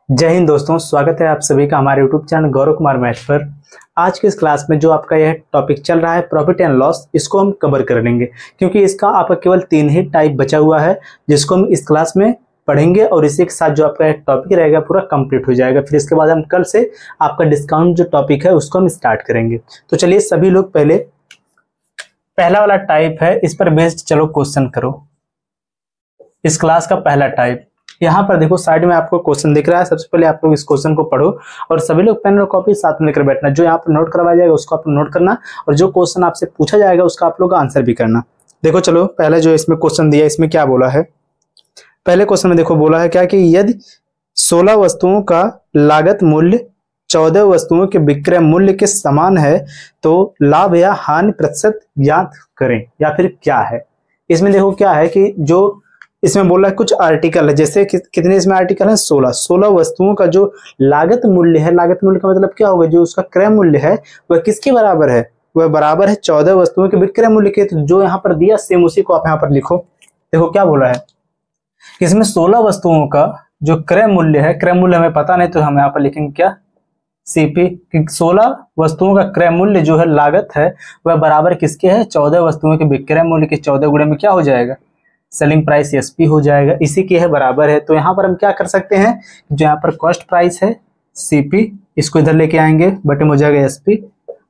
जय हिंद दोस्तों, स्वागत है आप सभी का हमारे YouTube channel Gaurav Kumar math पर। आज की इस क्लास में जो आपका यह टॉपिक चल रहा है प्रॉफिट एंड लॉस, इसको हम कवर कर लेंगे क्योंकि इसका आपका केवल 3 ही टाइप बचा हुआ है जिसको हम इस क्लास में पढ़ेंगे और इसी के साथ जो आपका टॉपिक रहेगा पूरा कंप्लीट हो जाएगा। फिर इसके बाद हम कल से आपका डिस्काउंट जो टॉपिक है उसको हम स्टार्ट करेंगे। तो चलिए सभी लोग पहले पहला वाला टाइप है, इस पर बेस्ड चलो क्वेश्चन करो। इस क्लास का पहला टाइप यहाँ पर देखो, साइड में आपको क्वेश्चन दिख रहा है। सबसे पहले आप लोग इस क्वेश्चन को पढ़ो और सभी लोग पेन और कॉपी साथ में लेकर बैठना। जो यहाँ पर नोट करवाया जाएगा उसको आप नोट करना और जो क्वेश्चन आपसे पूछा जाएगा उसका आप लोग आंसर भी करना। देखो चलो, पहले जो इसमें क्वेश्चन दिया इसमें क्या बोला है। पहले क्वेश्चन में देखो बोला है क्या कि यदि 16 वस्तुओं का लागत मूल्य 14 वस्तुओं के विक्रय मूल्य के समान है तो लाभ या हानि प्रतिशत ज्ञात करें, या फिर क्या है। इसमें देखो क्या है कि जो इसमें बोला है कुछ आर्टिकल है, जैसे कितने इसमें आर्टिकल है 16 वस्तुओं का जो लागत मूल्य है, लागत मूल्य का मतलब क्या होगा, जो उसका क्रय मूल्य है वह किसके बराबर है, वह बराबर है 14 वस्तुओं के विक्रय मूल्य के। तो जो यहाँ पर दिया सेम उसी को आप यहाँ पर लिखो। देखो क्या बोला है कि इसमें 16 वस्तुओं का जो क्रय मूल्य है, क्रय मूल्य हमें पता नहीं तो हम यहाँ पर लिखेंगे क्या सीपी, कि 16 वस्तुओं का क्रय मूल्य जो है लागत है वह बराबर किसके है 14 वस्तुओं के विक्रय मूल्य के। 14 गुणे में क्या हो जाएगा, सेलिंग प्राइस एसपी हो जाएगा, इसी के है बराबर है। तो यहाँ पर हम क्या कर सकते हैं, जो यहाँ पर कॉस्ट प्राइस है सीपी, इसको इधर लेके आएंगे, बटे में हो जाएगा एसपी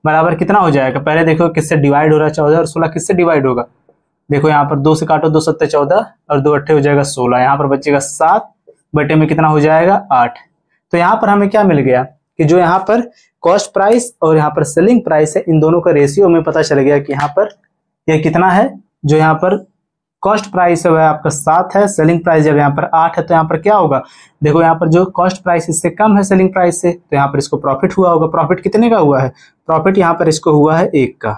बराबर कितना हो जाएगा। पहले देखो किससे डिवाइड हो रहा है, 14 और 16 किससे डिवाइड होगा। देखो यहाँ पर 2 से काटो, 2 7 14 और 2 8 हो जाएगा 16, यहाँ पर बचेगा 7 बटे में कितना हो जाएगा 8। तो यहाँ पर हमें क्या मिल गया कि जो यहाँ पर कॉस्ट प्राइस और यहाँ पर सेलिंग प्राइस है, इन दोनों का रेशियो हमें पता चल गया कि यहाँ पर यह कितना है। जो यहाँ पर कॉस्ट प्राइस है वह आपका 7 है, सेलिंग प्राइस जब यहाँ पर 8 है तो यहाँ पर क्या होगा, देखो यहाँ पर जो कॉस्ट प्राइस इससे कम है सेलिंग प्राइस से, तो यहाँ पर इसको प्रॉफिट हुआ होगा। प्रॉफिट कितने का हुआ है, प्रॉफिट यहाँ पर इसको हुआ है 1 का,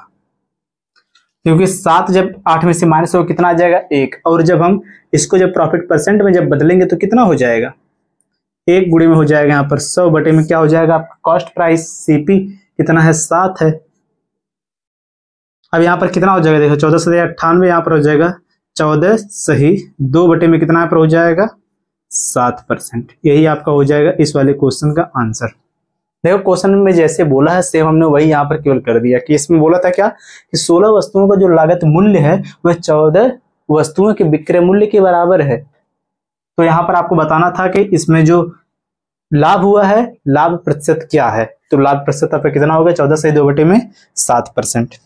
क्योंकि 7 जब 8 में से माइनस होगा कितना आ जाएगा 1। और जब हम इसको जब प्रॉफिट परसेंट में जब बदलेंगे तो कितना हो जाएगा, 1 गुणे में हो जाएगा यहाँ पर 100 बटे में क्या हो जाएगा आपका कॉस्ट प्राइस सीपी कितना है 7 है। अब यहाँ पर कितना हो जाएगा, देखो 14 से 98 यहाँ पर हो जाएगा 14 सही 2 बटे में कितना पर हो जाएगा 7%। यही आपका हो जाएगा इस वाले क्वेश्चन का आंसर। देखो क्वेश्चन में जैसे बोला है सेम हमने वही यहाँ पर केवल कर दिया कि इसमें बोला था क्या कि 16 वस्तुओं का जो लागत मूल्य है वह 14 वस्तुओं के विक्रय मूल्य के बराबर है। तो यहाँ पर आपको बताना था कि इसमें जो लाभ हुआ है लाभ प्रतिशत क्या है। तो लाभ प्रतिशत आपका कितना होगा 14 से 2 बटे में 7%।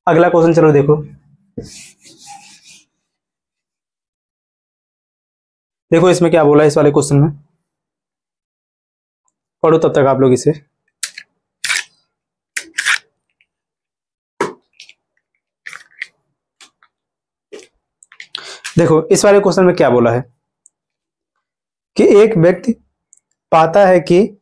अगला क्वेश्चन चलो देखो, देखो इसमें क्या बोला है इस वाले क्वेश्चन में, पढ़ो तब तक आप लोग इसे। देखो इस वाले क्वेश्चन में क्या बोला है कि एक व्यक्ति पाता है कि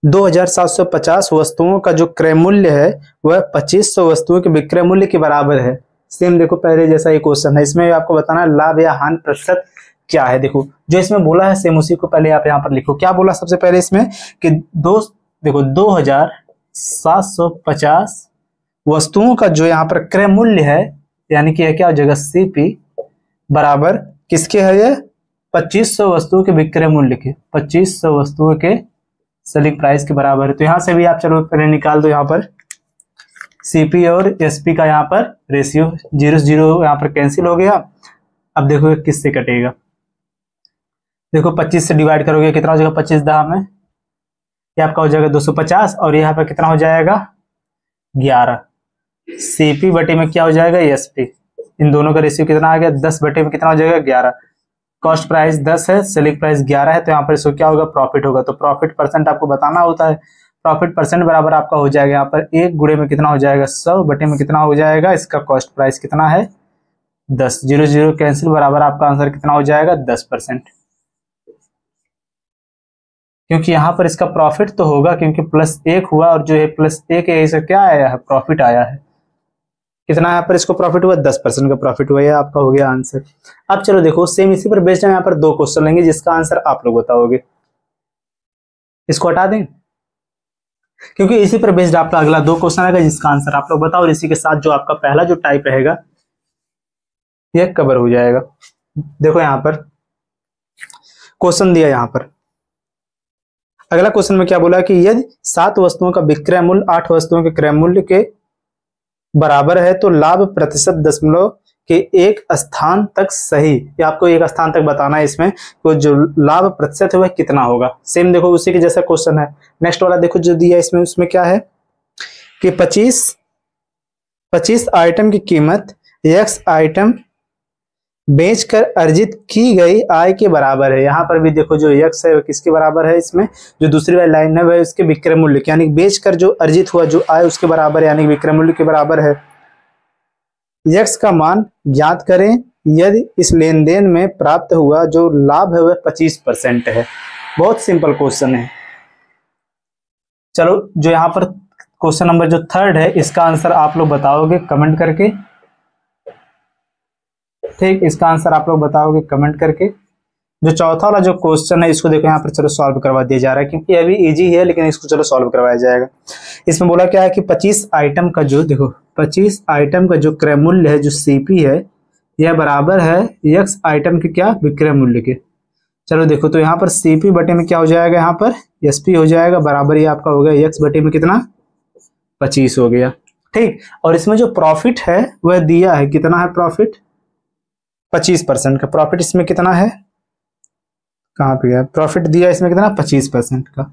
2750 वस्तुओं का जो क्रय मूल्य है वह 2500 वस्तुओं के विक्रय मूल्य के बराबर है। सेम देखो पहले जैसा ही क्वेश्चन है, इसमें आपको बताना है लाभ या हानि प्रतिशत क्या है। देखो जो इसमें बोला है सेम उसी को पहले आप यहाँ पर लिखो। क्या बोला सबसे पहले इसमें कि देखो 2750 वस्तुओं का जो यहाँ पर क्रय मूल्य है, यानी कि क्या हो जाएगा सीपी बराबर किसके है, ये 2500 वस्तुओं के विक्रय मूल्य के, 2500 वस्तुओं के सेलिंग प्राइस के बराबर है। तो यहां से भी आप चलो पहले निकाल दो, यहाँ पर सीपी और एसपी का यहाँ पर रेशियो 0 0 यहाँ पर कैंसिल हो गया। अब देखो किससे कटेगा, देखो 25 से डिवाइड करोगे कितना हो जाएगा 25 10 में, ये आपका हो जाएगा 250 और यहाँ पर कितना हो जाएगा 11। सीपी बटे में क्या हो जाएगा एसपी, इन दोनों का रेशियो कितना आ गया 10 बटे में कितना हो जाएगा 11। कॉस्ट प्राइस 10 है, सेलिंग प्राइस 11 है, तो यहाँ पर इसको क्या होगा प्रॉफिट होगा। तो प्रॉफिट परसेंट आपको बताना होता है। प्रॉफिट परसेंट बराबर आपका हो जाएगा यहाँ पर 1 गुणे में कितना हो जाएगा 100 बटे में कितना हो जाएगा इसका कॉस्ट प्राइस कितना है 10, 0 0 कैंसिल बराबर आपका आंसर कितना हो जाएगा 10%। क्योंकि यहाँ पर इसका प्रॉफिट तो होगा क्योंकि +1 हुआ और जो है +1 है इसे क्या आया है प्रॉफिट आया है। कितना यहाँ पर इसको प्रॉफिट हुआ 10% का प्रॉफिट हुआ, ये आपका हो गया आंसर। अब चलो देखो सेम इसी पर बेस्ड हम यहाँ पर 2 क्वेश्चन लेंगे जिसका आंसर आप लोग बताओगे। इसको हटा दें क्योंकि इसी पर बेस्ड आपका अगला 2 क्वेश्चन आएगा जिसका आंसर आप लोग बताओ, और इसी के साथ जो आपका पहला जो टाइप रहेगा यह कवर हो जाएगा। देखो यहाँ पर क्वेश्चन दिया यहाँ पर। अगला क्वेश्चन में क्या बोला कि यदि 7 वस्तुओं का विक्रय मूल्य 8 वस्तुओं के क्रय मूल्य के बराबर है तो लाभ प्रतिशत दशमलव के एक स्थान तक सही, ये आपको एक स्थान तक बताना है इसमें, तो जो लाभ प्रतिशत है वह कितना होगा। सेम देखो उसी के जैसा क्वेश्चन है। नेक्स्ट वाला देखो जो दिया इसमें, उसमें क्या है कि 25 आइटम की कीमत x आइटम बेचकर अर्जित की गई आय के बराबर है। यहाँ पर भी देखो जो x है वो किसके बराबर है, इसमें जो दूसरी वाली लाइन है वह उसके विक्रय मूल्य यानी बेचकर जो अर्जित हुआ जो आय उसके बराबर है, यानी विक्रय मूल्य के बराबर है। x का मान ज्ञात करें यदि इस लेन देन में प्राप्त हुआ जो लाभ है वह 25% है। बहुत सिंपल क्वेश्चन है। चलो जो यहाँ पर क्वेश्चन नंबर जो 3 है इसका आंसर आप लोग बताओगे कमेंट करके। ठीक, इसका आंसर आप लोग बताओगे कमेंट करके। जो चौथा वाला जो क्वेश्चन है इसको देखो यहाँ पर चलो सॉल्व करवा दिया जा रहा है, क्योंकि अभी इजी है लेकिन इसको चलो सॉल्व करवाया जाएगा। इसमें बोला क्या है कि 25 आइटम का जो देखो 25 आइटम का जो क्रय मूल्य है जो सीपी है यह बराबर है x आइटम के क्या विक्रय मूल्य के। चलो देखो तो यहाँ पर सीपी बटे में क्या हो जाएगा, यहाँ पर एसपी हो जाएगा, बराबर ये आपका हो गया x बटे में कितना 25 हो गया। ठीक, और इसमें जो प्रॉफिट है वह दिया है, कितना है प्रॉफिट 25% का। प्रॉफिट इसमें कितना है, कहाँ पे गया प्रॉफिट दिया इसमें कितना 25% का।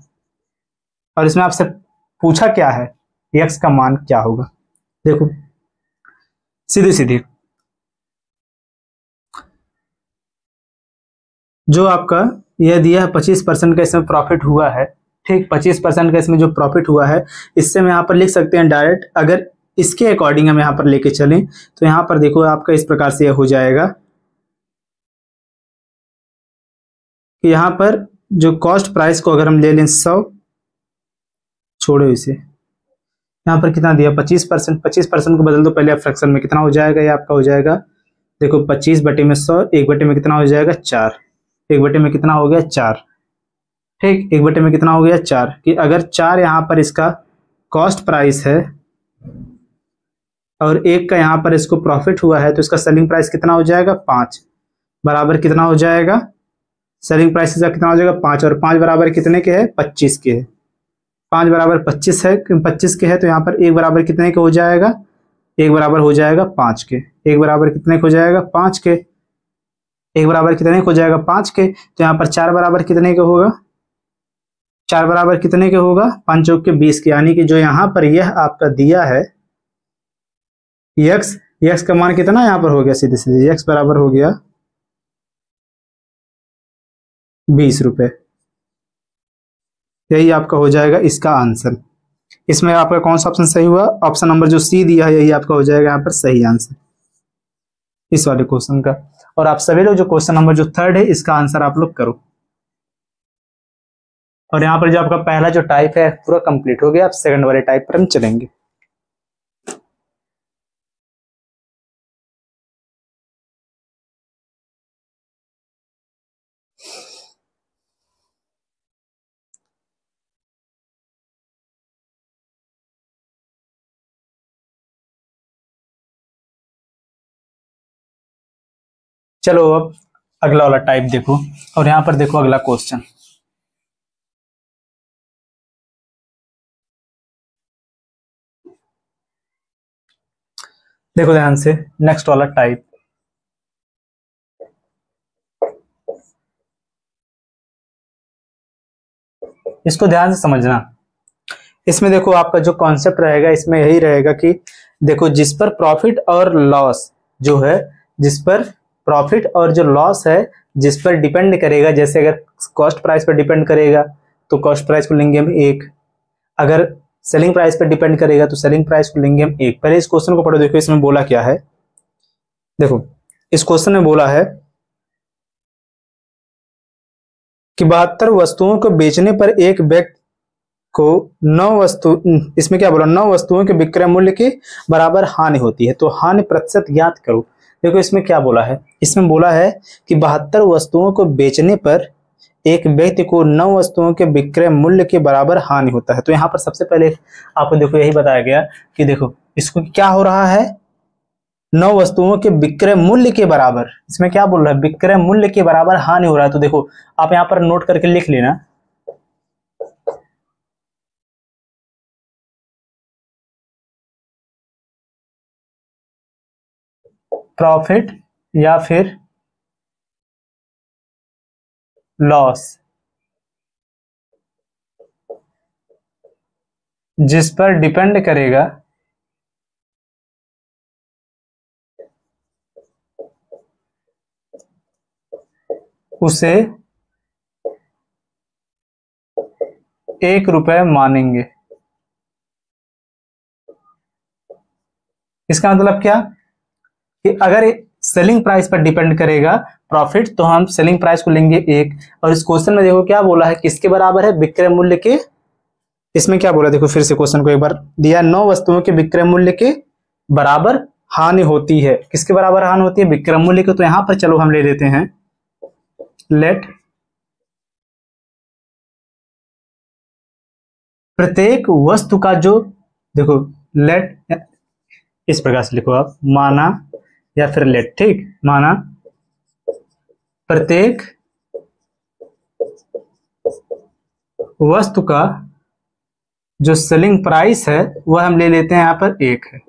और इसमें आपसे पूछा क्या है x का मान क्या होगा। देखो सीधी सीधी जो आपका यह दिया है 25% का इसमें प्रॉफिट हुआ है। ठीक, 25% का इसमें जो प्रॉफिट हुआ है इससे हम यहाँ पर लिख सकते हैं डायरेक्ट। अगर इसके अकॉर्डिंग हम यहाँ पर लेके चलें तो यहाँ पर देखो आपका इस प्रकार से यह हो जाएगा कि यहाँ पर जो कॉस्ट प्राइस को अगर हम ले लें 100, छोड़ो इसे, यहाँ पर कितना दिया 25%, 25% को बदल दो पहले फ्रैक्शन में, कितना हो जाएगा ये आपका हो जाएगा देखो 25 बटे में 100, 1 बटे में कितना हो जाएगा 4, 1 बटे में कितना हो गया 4। ठीक, 1 बटे में कितना हो गया 4, कि अगर 4 यहाँ पर इसका कॉस्ट प्राइस है और 1 का यहाँ पर इसको प्रॉफिट हुआ है तो इसका सेलिंग प्राइस कितना हो जाएगा 5, बराबर कितना हो जाएगा सेलिंग प्राइस का कितना हो जाएगा 5, और 5 बराबर कितने के है 25 के है। 5 बराबर 25 है, 25 के है तो यहाँ पर 1 बराबर कितने के हो जाएगा, 1 बराबर हो जाएगा 5 के। 1 बराबर कितने को जाएगा 5 के, 1 बराबर कितने को जाएगा 5 के। तो यहाँ पर 4 बराबर कितने के होगा, 4 बराबर कितने के होगा 5 चौक के 20 के। यानी कि जो यहाँ पर यह आपका दिया है x का मान कितना यहाँ पर हो गया, सीधे सीधे x बराबर हो गया 20 रुपए। यही आपका हो जाएगा इसका आंसर। इसमें आपका कौन सा ऑप्शन सही हुआ, ऑप्शन नंबर जो सी दिया है यही आपका हो जाएगा यहाँ पर सही आंसर इस वाले क्वेश्चन का। और आप सभी लोग जो क्वेश्चन नंबर जो 3 है इसका आंसर आप लोग करो। और यहाँ पर जो आपका पहला जो टाइप है पूरा कंप्लीट हो गया। आप सेकंड वाले टाइप पर हम चलेंगे। चलो अब अगला वाला टाइप देखो, और यहाँ पर देखो अगला क्वेश्चन। देखो ध्यान से नेक्स्ट वाला टाइप, इसको ध्यान से समझना। इसमें देखो आपका जो कॉन्सेप्ट रहेगा इसमें यही रहेगा कि देखो जिस पर प्रॉफिट और लॉस जो है, जिस पर प्रॉफिट और जो लॉस है जिस पर डिपेंड करेगा, जैसे अगर कॉस्ट प्राइस पर डिपेंड करेगा तो कॉस्ट प्राइस को लेंगे हम 1, अगर सेलिंग प्राइस पर डिपेंड करेगा तो सेलिंग प्राइस को लेंगे हम 1। पहले इस क्वेश्चन को पढ़ो, देखो इसमें बोला क्या है। देखो इस क्वेश्चन में बोला है कि 72 वस्तुओं को बेचने पर एक व्यक्ति को 9 वस्तु, इसमें क्या बोला 9 वस्तुओं के विक्रय मूल्य के बराबर हानि होती है, तो हानि प्रतिशत ज्ञात करो। देखो इसमें क्या बोला है, इसमें बोला है कि 72 वस्तुओं को बेचने पर एक व्यक्ति को 9 वस्तुओं के विक्रय मूल्य के बराबर हानि होता है। तो यहाँ पर सबसे पहले आपको देखो यही बताया गया कि देखो इसको क्या हो रहा है, 9 वस्तुओं के विक्रय मूल्य के बराबर, इसमें क्या बोल रहा है, विक्रय मूल्य के बराबर हानि हो रहा है। तो देखो आप यहां पर नोट करके लिख लेना, प्रॉफिट या फिर लॉस जिस पर डिपेंड करेगा उसे 1 रुपए मानेंगे। इसका मतलब क्या कि अगर सेलिंग प्राइस पर डिपेंड करेगा प्रॉफिट तो हम सेलिंग प्राइस को लेंगे 1। और इस क्वेश्चन में देखो क्या बोला है, किसके बराबर है, विक्रय मूल्य के। इसमें क्या बोला, देखो फिर से क्वेश्चन को एक बार दिया, 9 वस्तुओं के विक्रय मूल्य के बराबर हानि होती है। किसके बराबर हानि होती है, विक्रय मूल्य के। तो यहां पर चलो हम ले लेते हैं, लेट प्रत्येक वस्तु का जो, देखो लेट इस प्रकार से लिखो आप, माना या फिर लेट, ठीक, माना प्रत्येक वस्तु का जो सेलिंग प्राइस है वह हम ले लेते हैं यहाँ पर 1 है।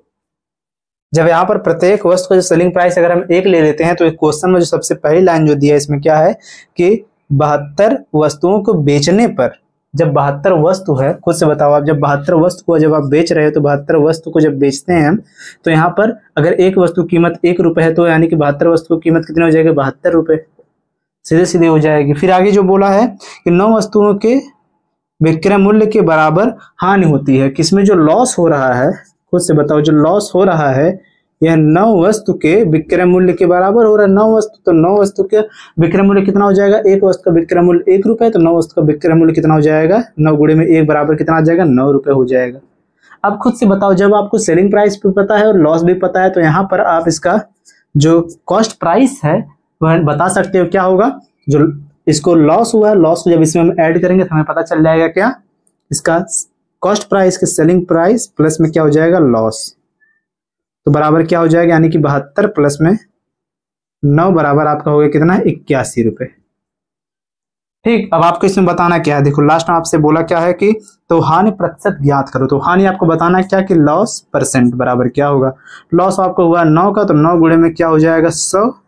जब यहाँ पर प्रत्येक वस्तु का जो सेलिंग प्राइस अगर हम 1 ले लेते हैं तो एक क्वेश्चन में जो सबसे पहली लाइन जो दिया है इसमें क्या है कि 72 वस्तुओं को बेचने पर, जब 72 वस्तु है, खुद से बताओ आप, जब 72 वस्तु को जब आप बेच रहे हो तो 72 वस्तु को जब बेचते हैं हम, तो यहाँ पर अगर एक वस्तु कीमत 1 रुपए है तो यानी कि 72 वस्तु की कीमत कितनी हो जाएगी, 72 रुपए, सीधे सीधे हो जाएगी। फिर आगे जो बोला है कि 9 वस्तुओं के विक्रय मूल्य के बराबर हानि होती है। किसमें जो लॉस हो रहा है, खुद से बताओ, जो लॉस हो रहा है यह 9 वस्तु के विक्रय मूल्य के बराबर हो रहा है। 9 वस्तु, तो 9 वस्तु के विक्रय मूल्य कितना हो जाएगा, एक वस्तु का विक्रय मूल्य 1 रुपए, तो 9 वस्तु का विक्रय मूल्य कितना हो जाएगा, 9 गुणे में 1 बराबर कितना आ जाएगा, 9 रुपए हो जाएगा। अब खुद से बताओ, जब आपको सेलिंग प्राइस भी पता है और लॉस भी पता है तो यहाँ पर आप इसका जो कॉस्ट प्राइस है वह बता सकते हो क्या होगा। जो इसको लॉस हुआ है, लॉस को जब इसमें हम ऐड करेंगे तो हमें पता चल जाएगा क्या, इसका कॉस्ट प्राइस के सेलिंग प्राइस प्लस में क्या हो जाएगा, लॉस, तो बराबर क्या हो जाएगा, यानी कि 72 प्लस में 9 बराबर आपका हो गया कितना, 81 रुपए। ठीक, अब आपको इसमें बताना क्या है, देखो लास्ट में आपसे बोला क्या है कि तो हानि प्रतिशत ज्ञात करो। तो हानि आपको बताना है क्या कि लॉस परसेंट बराबर क्या होगा, लॉस आपको हुआ 9 का, तो 9 गुणे में क्या हो जाएगा, 100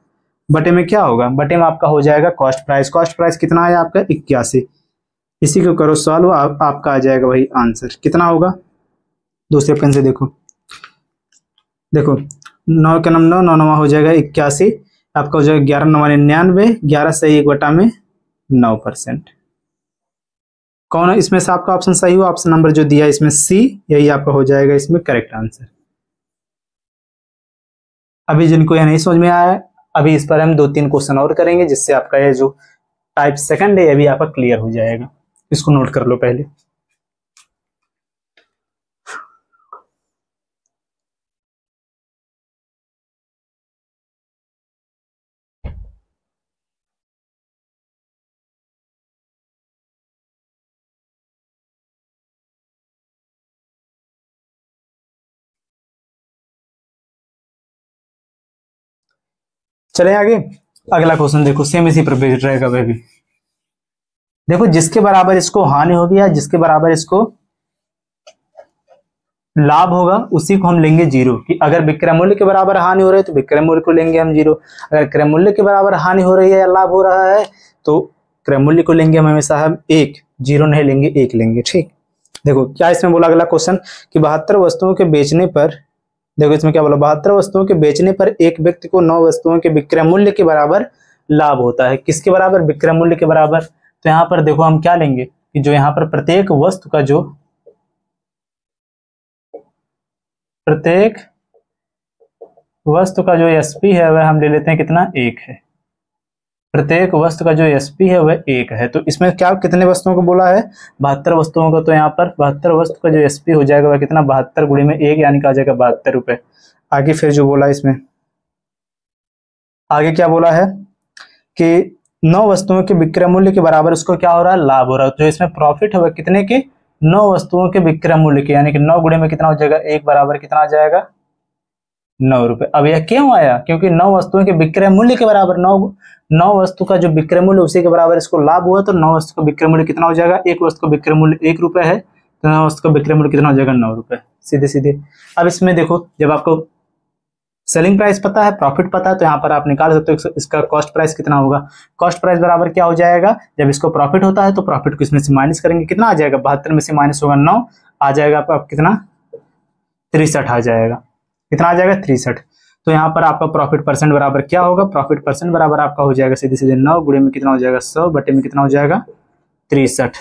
बटे में क्या होगा, बटे में आपका हो जाएगा कॉस्ट प्राइस। कॉस्ट प्राइस कितना है आपका, 81। इसी को करो सॉल्व, आपका आ जाएगा वही आंसर, कितना होगा, दूसरे पेन से देखो, देखो 9 के 9 9 9 हो जाएगा 81, आपका हो जाएगा 11 9 99, 11 से 1 बटा में 9%। कौन इसमें से आपका ऑप्शन सही हुआ, ऑप्शन नंबर जो दिया इसमें सी, यही आपका हो जाएगा इसमें करेक्ट आंसर। अभी जिनको यह नहीं समझ में आया, अभी इस पर हम 2-3 क्वेश्चन और करेंगे जिससे आपका ये जो टाइप सेकंड है ये भी आपका क्लियर हो जाएगा। इसको नोट कर लो पहले। चले आगे, अगला क्वेश्चन देखो, सेम इसी पर बेस्ड रहेगा वह भी। देखो जिसके बराबर इसको हानि होगी या जिसके बराबर इसको लाभ होगा उसी को हम लेंगे 0, कि अगर विक्रय मूल्य के बराबर हानि हो रही है तो विक्रय मूल्य को लेंगे हम 0, अगर क्रय मूल्य के बराबर हानि हो रही है या लाभ हो रहा है तो क्रय मूल्य को लेंगे हम हमेशा हम 1, 0 नहीं लेंगे, 1 लेंगे। ठीक, देखो क्या इसमें बोला अगला क्वेश्चन कि 72 वस्तुओं के बेचने पर, देखो इसमें क्या बोला, 72 वस्तुओं के बेचने पर एक व्यक्ति को 9 वस्तुओं के विक्रय मूल्य के बराबर लाभ होता है। किसके बराबर, विक्रय मूल्य के बराबर। तो यहाँ पर देखो हम क्या लेंगे कि जो यहाँ पर प्रत्येक वस्तु का जो एसपी है वह हम ले लेते हैं कितना, 1 है। प्रत्येक वस्तु का जो एसपी है वह 1 है। तो इसमें क्या कितने वस्तुओं को बोला है, 72 वस्तुओं का। तो यहाँ पर 72 वस्तु का जो एसपी हो जाएगा वह कितना, 72 गुणे में 1 यानी कि आ जाएगा 72 रुपए। आगे फिर जो बोला इसमें आगे क्या बोला है कि 9 वस्तुओं के विक्रय मूल्य के बराबर उसको क्या हो रहा है, लाभ हो रहा है। तो इसमें प्रॉफिट है वह कितने के, 9 वस्तुओं के विक्रय मूल्य के, यानी कि 9 गुणे में कितना हो जाएगा, 1 बराबर कितना आ जाएगा, 9 रुपये। अब यह क्यों आया? क्योंकि 9 वस्तुओं के विक्रय मूल्य के बराबर, 9 वस्तु का जो विक्रय मूल्य उसी के बराबर इसको लाभ हुआ, तो 9 वस्तु का विक्रय मूल्य कितना हो जाएगा? एक वस्तु का विक्रय मूल्य 1 रुपये है, तो 9 वस्तु का विक्रय मूल्य कितना हो जाएगा? 9 रुपये, सीधे सीधे। अब इसमें देखो, जब आपको सेलिंग प्राइस पता है, प्रॉफिट पता है, तो यहाँ पर आप निकाल सकते हो इसका कॉस्ट प्राइस कितना होगा। कॉस्ट प्राइस बराबर क्या हो जाएगा? जब इसको प्रॉफिट होता है तो प्रॉफिट को इसमें से माइनस करेंगे, कितना आ जाएगा? 72 में से माइनस होगा 9, आ जाएगा आपका कितना? 63 आ जाएगा। कितना आ जाएगा? 63। तो यहाँ पर आपका प्रॉफिट परसेंट बराबर क्या होगा? प्रॉफिट परसेंट बराबर आपका हो जाएगा सीधे सीधे 9 गुणे में कितना हो जाएगा? 100 बटे में कितना हो जाएगा? 63।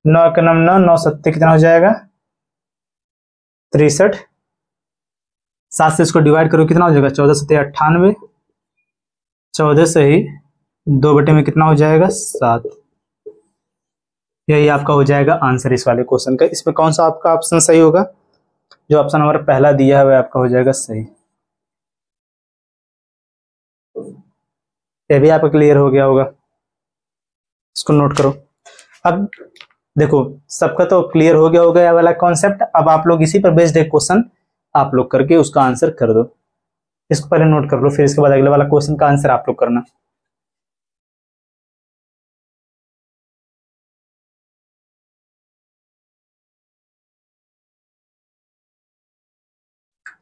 9 का 9, 9 सत्ते कितना हो जाएगा? 63। 7 से इसको डिवाइड करो, कितना हो जाएगा? 14 सत्ते 98, 14 से ही 2 बटे में कितना हो जाएगा? 7। यही आपका हो जाएगा आंसर इस वाले क्वेश्चन का। इसमें कौन सा आपका ऑप्शन सही होगा? जो ऑप्शन नंबर पहला दिया है वह आपका हो जाएगा सही। ये भी आपका क्लियर हो गया होगा, इसको नोट करो। अब देखो, सबका तो क्लियर हो गया होगा यह वाला कॉन्सेप्ट। अब आप लोग इसी पर बेस्ड एक क्वेश्चन आप लोग करके उसका आंसर कर दो। इसको पहले नोट कर लो, फिर इसके बाद अगले वाला क्वेश्चन का आंसर आप लोग करना।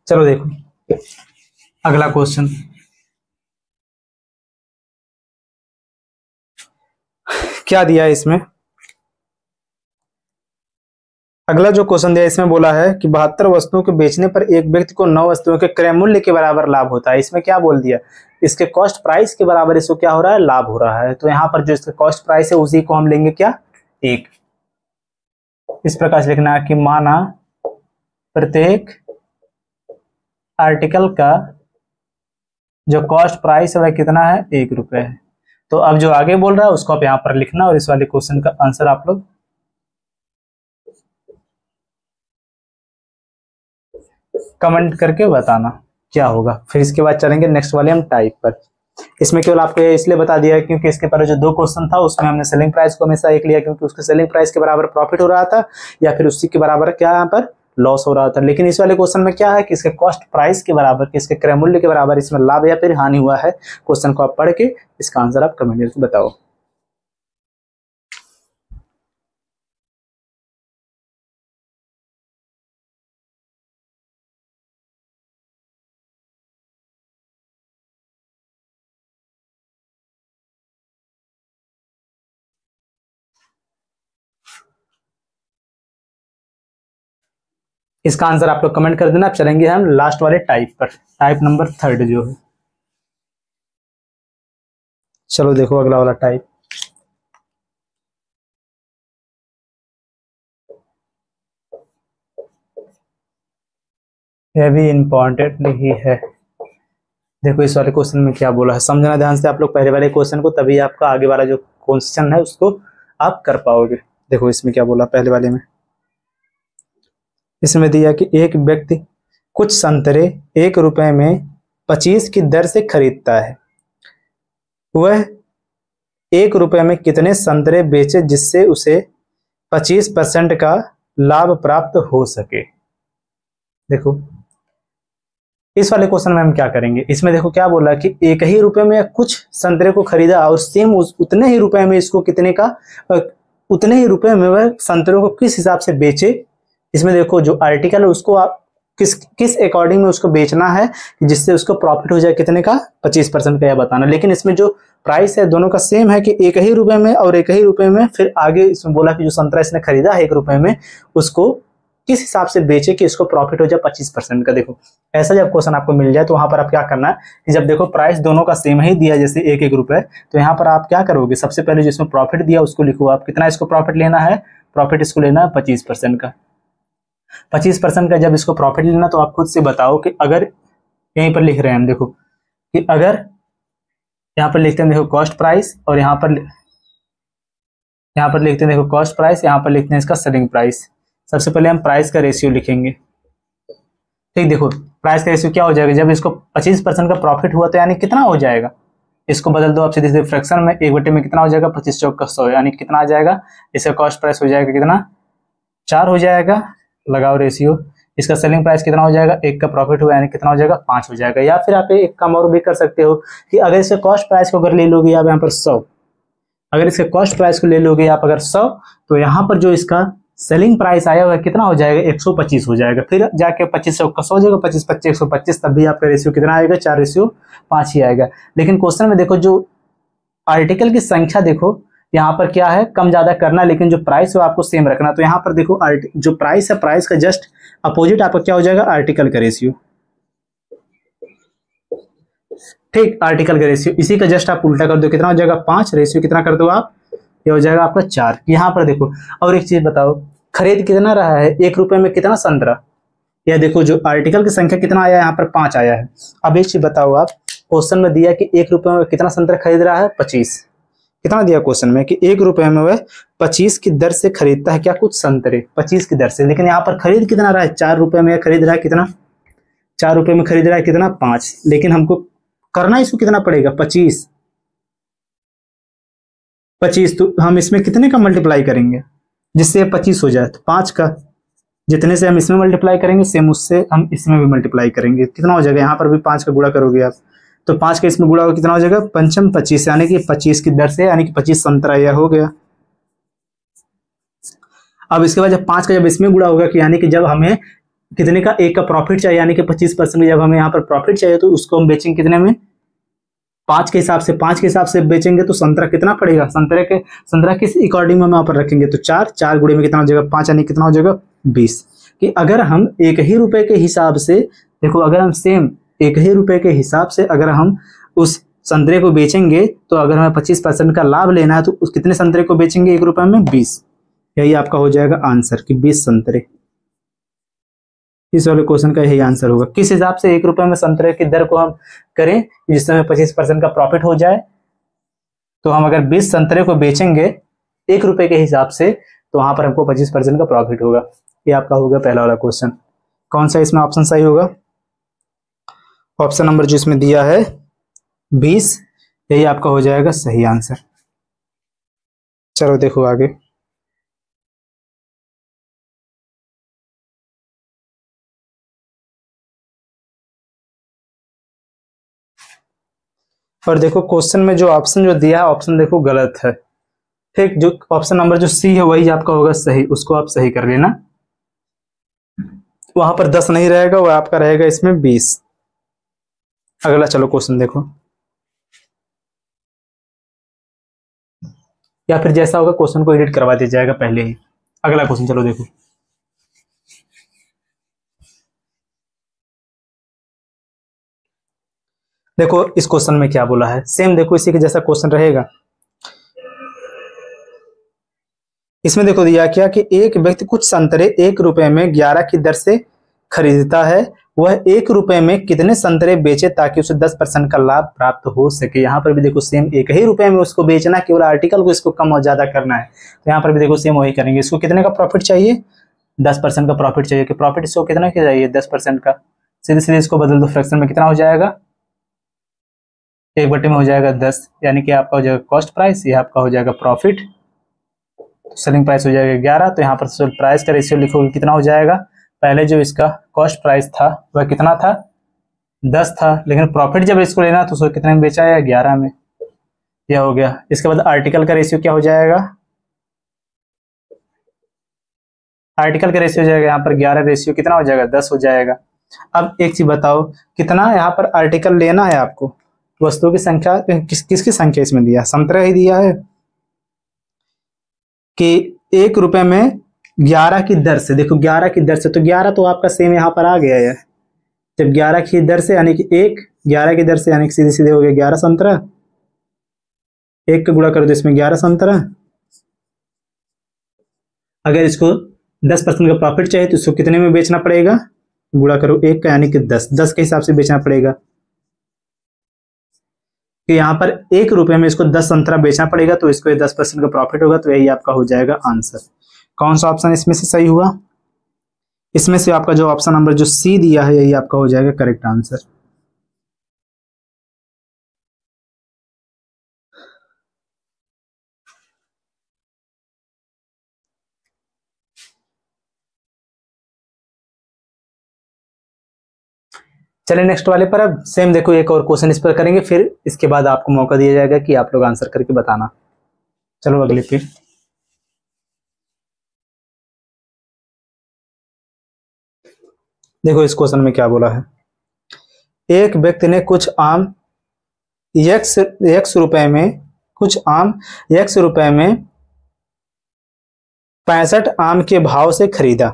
चलो देखो अगला क्वेश्चन, क्या दिया है इसमें। अगला जो क्वेश्चन दिया इसमें बोला है कि 72 वस्तुओं के बेचने पर एक व्यक्ति को 9 वस्तुओं के क्रय मूल्य के बराबर लाभ होता है। इसमें क्या बोल दिया? इसके कॉस्ट प्राइस के बराबर इसको क्या हो रहा है? लाभ हो रहा है। तो यहाँ पर जो इसका कॉस्ट प्राइस है उसी को हम लेंगे क्या? 1। इस प्रकार से लिखना है कि माना प्रत्येक आर्टिकल का जो कॉस्ट प्राइस है वह कितना है? 1 रुपये है। तो अब जो आगे बोल रहा है उसको आप यहाँ पर लिखना और इस वाले क्वेश्चन का आंसर आप लोग कमेंट करके बताना क्या होगा। फिर इसके बाद चलेंगे नेक्स्ट वाले हम टाइप पर। इसमें केवल आपको ये इसलिए बता दिया है क्योंकि इसके पहले जो 2 क्वेश्चन था उसमें हमने सेलिंग प्राइस को हमेशा 1 लिया, क्योंकि उसके सेलिंग प्राइस के बराबर प्रॉफिट हो रहा था या फिर उसी के बराबर क्या यहाँ पर लॉस हो रहा था। लेकिन इस वाले क्वेश्चन में क्या है कि इसके कॉस्ट प्राइस के बराबर, कि इसके क्रय मूल्य के बराबर इसमें लाभ या फिर हानि हुआ है। क्वेश्चन को आप पढ़ के इसका आंसर आप कमेंट करके बताओ। इसका आंसर आप लोग कमेंट कर देना। अब चलेंगे हम लास्ट वाले टाइप पर, टाइप नंबर 3 जो है। चलो देखो अगला वाला टाइप। यह भी इंपॉर्टेंट नहीं है। देखो इस वाले क्वेश्चन में क्या बोला है, समझना ध्यान से आप लोग पहले वाले क्वेश्चन को, तभी आपका आगे वाला जो क्वेश्चन है उसको आप कर पाओगे। देखो इसमें क्या बोला पहले वाले में, इसमें दिया कि एक व्यक्ति कुछ संतरे 1 रुपए में 25 की दर से खरीदता है। वह 1 रुपए में कितने संतरे बेचे जिससे उसे 25% का लाभ प्राप्त हो सके। देखो इस वाले क्वेश्चन में हम क्या करेंगे, इसमें देखो क्या बोला कि 1 ही रुपए में कुछ संतरे को खरीदा और सेम उतने ही रुपए में इसको कितने का, उतने ही रुपए में वह संतरों को किस हिसाब से बेचे। इसमें देखो जो आर्टिकल है उसको आप किस अकॉर्डिंग में उसको बेचना है जिससे उसको प्रॉफिट हो जाए कितने का? 25% का, यह बताना। लेकिन इसमें जो प्राइस है दोनों का सेम है कि 1 ही रुपए में और 1 ही रुपए में। फिर आगे इसमें बोला कि जो संतरा इसने खरीदा है 1 रुपए में उसको किस हिसाब से बेचे कि इसको प्रॉफिट हो जाए 25% का। देखो ऐसा जब क्वेश्चन आपको मिल जाए तो वहां पर आप क्या करना है कि जब देखो प्राइस दोनों का सेम ही दिया जैसे 1-1 रुपए, तो यहाँ पर आप क्या करोगे, सबसे पहले जिसमें प्रॉफिट दिया उसको लिखो आप। कितना इसको प्रॉफिट लेना है? प्रॉफिट इसको लेना है 25% का। 25% का जब इसको प्रॉफिट लेना तो आप खुद से बताओ कि अगर यहीं पर लिख रहे हैं हम, देखो कि अगर यहाँ पर लिखते हैं देखो कॉस्ट प्राइस और यहाँ पर लिखते हैं देखो कॉस्ट प्राइस, यहाँ पर लिखते हैं इसका सेलिंग प्राइस। सबसे पहले हम प्राइस का रेशियो लिखेंगे। ठीक, देखो प्राइस का रेशियो क्या हो जाएगा, जब इसको 25% का प्रॉफिट हुआ तो यानी कितना हो जाएगा, इसको बदल दो आप सीधे सीधे फ्रैक्शन में, 1 बटे में कितना हो जाएगा? 25 चौक का 100, यानी कितना आ जाएगा? इसका कॉस्ट प्राइस हो जाएगा कितना? 4 हो जाएगा। लगाओ रेशियो, इसका सेलिंग प्राइस कितना हो जाएगा, 1 का प्रॉफिट हुआ यानी कितना हो जाएगा, 5 हो जाएगा। या फिर आप एक काम और भी कर सकते हो कि अगर इसके कॉस्ट प्राइस को अगर ले लोगे आप यहाँ पर 100, अगर इसके कॉस्ट प्राइस को ले लोगे आप अगर 100, तो यहाँ पर जो इसका सेलिंग प्राइस आया हुआ है कितना हो जाएगा, 125 हो जाएगा। फिर जाके 25 से हो जाएगा, 25 25 125, तब भी आपका रेशियो कितना आएगा, 4:5 ही आएगा। लेकिन क्वेश्चन में देखो जो आर्टिकल की संख्या देखो यहाँ पर क्या है, कम ज्यादा करना, लेकिन जो प्राइस है आपको सेम रखना। तो यहाँ पर देखो जो प्राइस है, प्राइस का जस्ट अपोजिट आपका क्या हो जाएगा, आर्टिकल का रेशियो। ठीक, आर्टिकल का रेशियो, इसी का जस्ट आप उल्टा कर दो, कितना हो जाएगा 5, रेशियो कितना कर दो आप, ये हो जाएगा आपका 4। यहाँ पर देखो और एक चीज बताओ, खरीद कितना रहा है, 1 रुपए में कितना संतरा, या देखो जो आर्टिकल की संख्या कितना आया है, यहाँ पर 5 आया है। अब एक चीज बताओ आप, क्वेश्चन में दिया कि 1 रुपए में कितना संतरा खरीद रहा है, 25। कितना दिया क्वेश्चन में कि 1 रुपए में वह 25 की दर से खरीदता है क्या, कुछ संतरे 25 की दर से। लेकिन यहाँ पर खरीद कितना रहा है, 4 रुपए में खरीद रहा है कितना, 4 रुपए में खरीद रहा है कितना, 5। लेकिन हमको करना इसको कितना पड़ेगा, 25। तो हम इसमें कितने का मल्टीप्लाई करेंगे जिससे 25 हो जाए, तो 5 का। जितने से हम इसमें मल्टीप्लाई करेंगे सेम उससे हम इसमें भी मल्टीप्लाई करेंगे, कितना हो जाएगा, यहाँ पर भी 5 का गुणा करोगे आप, तो 5 का इसमें गुणा होगा कितना हो जाएगा, पंचम 25, यानी कि 25 की दर से, यानी कि 25 संतरा यह हो गया। अब इसके बाद जब 5 का जब इसमें गुणा होगा कि यानी कि जब हमें कितने का, 1 का प्रॉफिट चाहिए, यानी कि 25% जब हमें यहाँ पर प्रॉफिट चाहिए, तो उसको हम बेचेंगे कितने में, 5 के हिसाब से। 5 के हिसाब से बेचेंगे तो संतरा कितना पड़ेगा, संतरा किस अकॉर्डिंग में हम यहाँ पर रखेंगे, तो 4 गुणे में कितना हो जाएगा, 5, यानी कितना हो जाएगा 20। कि अगर हम 1 ही रुपए के हिसाब से, देखो अगर हम सेम 1 ही रुपए के हिसाब से अगर हम उस संतरे को बेचेंगे, तो अगर हमें 25% का लाभ लेना है तो उस कितने संतरे को बेचेंगे, 1 रुपए में 20। यही आपका हो जाएगा आंसर कि 20 संतरे। इस वाले क्वेश्चन का यही आंसर होगा। किस हिसाब से 1 रुपए में संतरे की दर को हम करें जिससे हमें 25% का प्रॉफिट हो जाए, तो हम अगर 20 संतरे को बेचेंगे 1 रुपए के हिसाब से, तो वहां पर हमको 25% का प्रॉफिट होगा। ये आपका होगा पहला वाला क्वेश्चन। कौन सा इसमें ऑप्शन सही होगा, ऑप्शन नंबर जो इसमें दिया है 20, यही आपका हो जाएगा सही आंसर। चलो देखो आगे। और देखो क्वेश्चन में जो ऑप्शन जो दिया है, ऑप्शन देखो गलत है। ठीक, जो ऑप्शन नंबर जो सी है वही आपका होगा सही, उसको आप सही कर लेना। वहां पर 10 नहीं रहेगा, वो आपका रहेगा इसमें 20। अगला चलो क्वेश्चन देखो, या फिर जैसा होगा क्वेश्चन को एडिट करवा दिया जाएगा पहले ही। अगला क्वेश्चन चलो देखो। देखो इस क्वेश्चन में क्या बोला है, सेम देखो इसी के जैसा क्वेश्चन रहेगा। इसमें देखो दिया क्या कि एक व्यक्ति कुछ संतरे 1 रुपए में 11 की दर से खरीदता है, वह 1 रुपए में कितने संतरे बेचे ताकि उसे 10% का लाभ प्राप्त हो सके। यहाँ पर भी देखो सेम 1 ही रुपए में उसको बेचना, केवल आर्टिकल को इसको कम और ज्यादा करना है। तो यहाँ पर भी देखो सेम वही करेंगे। इसको कितने का प्रॉफिट चाहिए, 10% का प्रॉफिट चाहिए। कि प्रॉफिट इसको कितना क्या चाहिए, 10% का। सीधे सीधे इसको बदल दो, फ्रैक्शन में कितना हो जाएगा, 1 बटे में हो जाएगा 10, यानी कि आपका हो जाएगा कॉस्ट प्राइस, ये आपका हो जाएगा प्रॉफिट। सेलिंग प्राइस हो जाएगा 11। तो यहाँ पर प्राइस का रेशियो लिखोगे कितना हो जाएगा, पहले जो इसका कॉस्ट प्राइस था वह कितना था, 10 था, लेकिन प्रॉफिट जब इसको लेना तो उसको कितने में बेचा है, 11 में। यह हो गया। इसके बाद आर्टिकल का रेशियो क्या हो जाएगा, आर्टिकल का रेशियो हो जाएगा यहाँ पर 11, रेशियो कितना हो जाएगा, 10 हो जाएगा। अब एक चीज बताओ, कितना यहाँ पर आर्टिकल लेना है आपको, वस्तुओं की संख्या, किसकी संख्या इसमें दिया है, संतरा ही दिया है कि 1 रुपए में 11 की दर से। देखो 11 की दर से, तो 11 तो आपका सेम यहाँ पर आ गया है। जब 11 की दर से यानी कि 11 की दर से, यानी कि सीधे सीधे हो गया 11 संतरा, 1 का गुणा कर दो इसमें 11 संतरा। अगर इसको 10% का प्रॉफिट चाहिए तो इसको कितने में बेचना पड़ेगा, गुणा करो 1 का, यानी कि 10 के हिसाब से बेचना पड़ेगा। कि यहाँ पर 1 रुपए में इसको 10 संतरा बेचना पड़ेगा, तो इसको 10% का प्रॉफिट होगा। तो यही आपका हो जाएगा आंसर। कौन सा ऑप्शन इसमें से सही हुआ, इसमें से आपका जो ऑप्शन नंबर जो सी दिया है यही आपका हो जाएगा करेक्ट आंसर। चलिए नेक्स्ट वाले पर अब सेम देखो एक और क्वेश्चन इस पर करेंगे, फिर इसके बाद आपको मौका दिया जाएगा कि आप लोग आंसर करके बताना। चलो अगले पे। देखो इस क्वेश्चन में क्या बोला है। एक व्यक्ति ने कुछ आम x रुपए में कुछ आम x रुपए में 65 आम के भाव से खरीदा।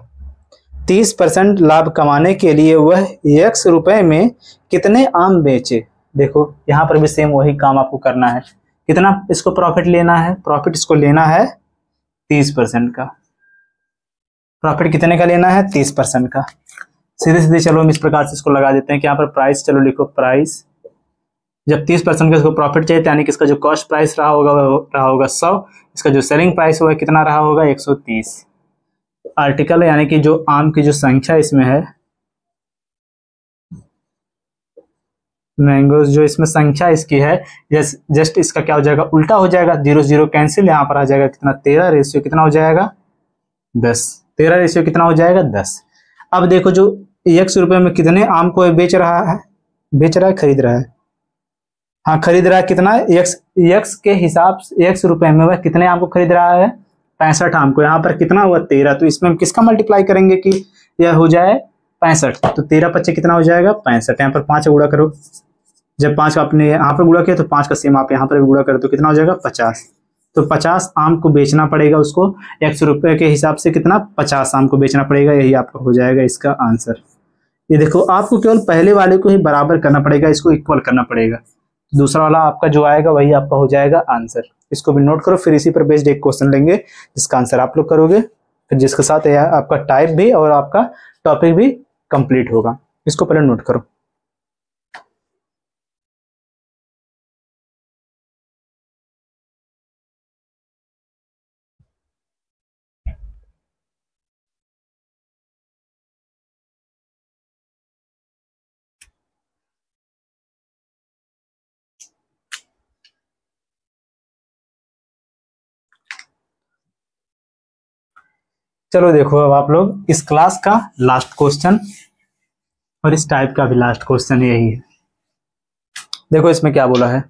30% लाभ कमाने के लिए वह x रुपए में कितने आम बेचे। देखो यहाँ पर भी सेम वही काम आपको करना है। कितना इसको प्रॉफिट लेना है, प्रॉफिट इसको लेना है 30% का। प्रॉफिट कितने का लेना है, 30% का। सीधे सीधे चलो हम इस प्रकार से इसको लगा देते हैं कि यहाँ पर प्राइस, चलो लिखो प्राइस। जब 30% का इसको प्रॉफिट चाहिए यानी कि इसका जो कॉस्ट प्राइस रहा होगा वो रहा होगा 100, इसका जो सेलिंग प्राइस हुआ कितना रहा होगा 130। आर्टिकल यानी कि जो आम की जो संख्या इसमें है, मैंगोज जो इसमें संख्या इसकी है, जस्ट इसका क्या हो जाएगा, उल्टा हो जाएगा। 0 0 कैंसिल, यहाँ पर आ जाएगा कितना 13 रेशियो कितना हो जाएगा 10। 13 रेशियो कितना हो जाएगा 10। अब देखो जो x रुपए में कितने आम को बेच रहा है, खरीद रहा है। हाँ खरीद रहा है कितना, x के हिसाब से x रुपए में वह कितने आम को खरीद रहा है, 65 आम को। यहाँ पर कितना हुआ 13, तो इसमें हम किसका मल्टीप्लाई करेंगे कि यह हो जाए 65। तो 13 × 5 कितना हो जाएगा 65। यहाँ पर 5 गुणा करो, जब 5 का आपने यहाँ पर गुणा किया तो 5 का सेम आप यहाँ पर भी गुणा करो तो कितना हो जाएगा 50। तो 50 आम को बेचना पड़ेगा उसको, x रुपए के हिसाब से कितना 50 आम को बेचना पड़ेगा। यही आपका हो जाएगा इसका आंसर। ये देखो आपको केवल पहले वाले को ही बराबर करना पड़ेगा, इसको इक्वल करना पड़ेगा। दूसरा वाला आपका जो आएगा वही आपका हो जाएगा आंसर। इसको भी नोट करो, फिर इसी पर बेस्ड एक क्वेश्चन लेंगे जिसका आंसर आप लोग करोगे, फिर जिसके साथ आपका टाइप भी और आपका टॉपिक भी कंप्लीट होगा। इसको पहले नोट करो। चलो देखो अब आप लोग इस क्लास का लास्ट क्वेश्चन और इस टाइप का भी लास्ट क्वेश्चन यही है। देखो इसमें क्या बोला है।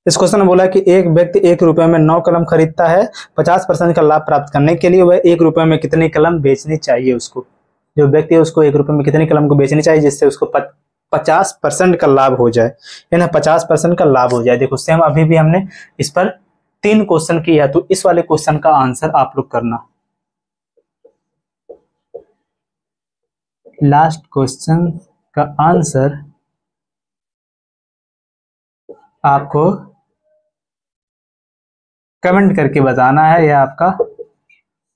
इस क्वेश्चन में बोला है कि एक व्यक्ति 1 रुपए में 9 कलम खरीदता है। 50% का लाभ प्राप्त करने के लिए वह 1 रुपए में कितनी कलम बेचनी चाहिए उसको। जो व्यक्ति है उसको 1 रुपए में कितनी कलम को बेचनी चाहिए जिससे उसको 50% का लाभ हो जाए, यानी 50% का लाभ हो जाए। देखो सेम अभी भी हमने इस पर 3 क्वेश्चन किया, तो इस वाले क्वेश्चन का आंसर आप लोग करना। लास्ट क्वेश्चन का आंसर आपको कमेंट करके बताना है, यह आपका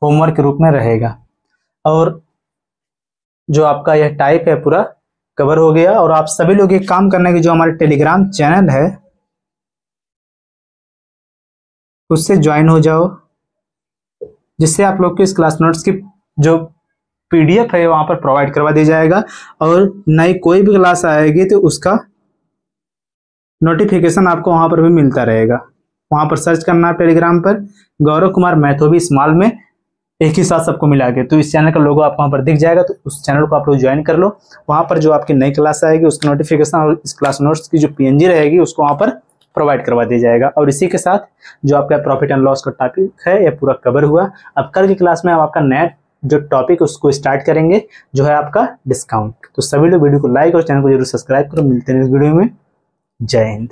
होमवर्क के रूप में रहेगा। और जो आपका यह टाइप है पूरा कवर हो गया। और आप सभी लोग एक काम करना है कि जो हमारे टेलीग्राम चैनल है उससे ज्वाइन हो जाओ, जिससे आप लोग को इस क्लास नोट्स की जो PDF है वहां पर प्रोवाइड करवा दिया जाएगा। और नई कोई भी क्लास आएगी तो उसका नोटिफिकेशन आपको वहां पर भी मिलता रहेगा। वहां पर सर्च करना है टेलीग्राम पर गौरव कुमार मैथो स्मॉल में, एक ही साथ सबको मिला के। तो इस चैनल का लोगो आपको वहां पर दिख जाएगा, तो उस चैनल को आप लोग ज्वाइन कर लो। वहां पर जो आपकी नई क्लास आएगी उसका नोटिफिकेशन और इस क्लास नोट्स की जो PNG रहेगी उसको वहां पर प्रोवाइड करवा दिया जाएगा। और इसी के साथ जो आपका प्रॉफिट एंड लॉस का टॉपिक है यह पूरा कवर हुआ। अब कल की क्लास में आप आपका नया जो टॉपिक उसको स्टार्ट करेंगे, जो है आपका डिस्काउंट। तो सभी लोग वीडियो को लाइक और चैनल को जरूर सब्सक्राइब करो। मिलते हैं इस वीडियो में। जय हिंद।